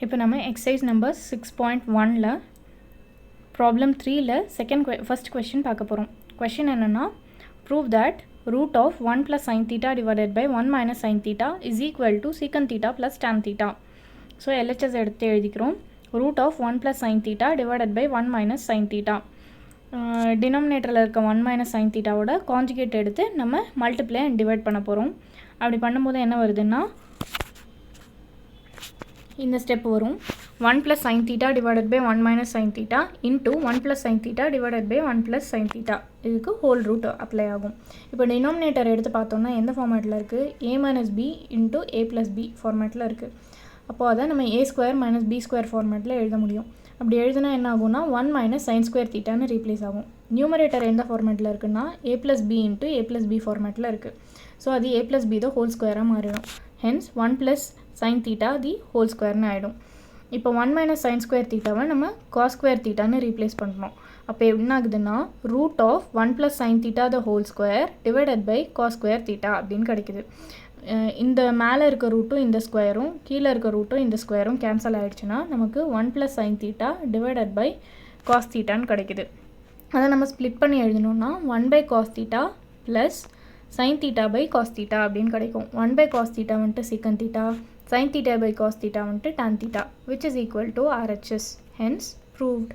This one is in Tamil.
இப்போ நம்ம எக்ஸசைஸ் நம்பர் 6.1ல ப்ராப்ளம் 3ல ஃபர்ஸ்ட் கொஸ்டின் பார்க்க போகிறோம். கொஸ்டின் என்னென்னா, prove that root of 1 plus sin theta divided by 1 minus sin theta is equal to secant theta plus tan theta. So LHS எடுத்து எழுதிக்கிறோம். root of 1 plus sin theta divided by 1 minus sin theta. டினாமினேட்டரில் இருக்க 1 minus sin thetaவோட கான்ஜுகேட் எடுத்து நம்ம மல்டிப்ளை அண்ட் டிவைட் பண்ண போகிறோம். அப்படி பண்ணும்போது என்ன வருதுன்னா, இந்த ஸ்டெப் வரும். 1 plus sin theta divided by 1 minus sin theta into 1 plus sin theta divided by 1 plus sin theta. இதுக்கு ஹோல் ரூட் அப்ளை ஆகும். இப்போ டினாமினேட்டர் எடுத்து பார்த்தோம்னா எந்த ஃபார்மேட்டில் இருக்குது? a minus b into a plus b ஃபார்மேட்டில் இருக்குது. அப்போது அதை நம்ம a square minus b square ஃபார்மேட்டில் எழுத முடியும். அப்படி எழுதுனா என்ன ஆகும்னா 1 minus sin ஸ்கொயர் தீட்டான்னு ரீப்ளேஸ் ஆகும். நியூமரேட்டர் எந்த ஃபார்மேட்டில் இருக்குன்னா a plus b into a plus b ஃபார்மேட்டில் இருக்குது. ஸோ அது a plus b தான் ஹோல் ஸ்கொயராக மாறிடும். Hence 1 plus sin theta the whole ஸ்கொயர்னு ஆகிடும். இப்போ 1 minus sin ஸ்கொயர் தீட்டாவை நம்ம cos ஸ்கொயர் தீட்டான்னு ரீப்ளேஸ் பண்ணுறோம். அப்போ என்ன ஆகுதுன்னா root of 1 plus sin theta the whole square divided by cos square theta அப்படின்னு கிடைக்குது. இந்த மேலே இருக்க ரூட்டும் இந்த ஸ்கொயரும் கீழே இருக்க ரூட்டும் இந்த ஸ்கொயரும் கேன்சல் ஆகிடுச்சுன்னா நமக்கு 1 plus sin theta divided by cos தீட்டான்னு கிடைக்குது. அதை நம்ம ஸ்ப்ளிட் பண்ணி எழுதணும்னா 1 by cos theta plus sin theta by cos theta அப்படின்னு கிடைக்கும். 1 by cos theta வந்துட்டு secant theta, sin theta by cos theta வந்துட்டு tan theta, which is equal to RHS. Hence proved.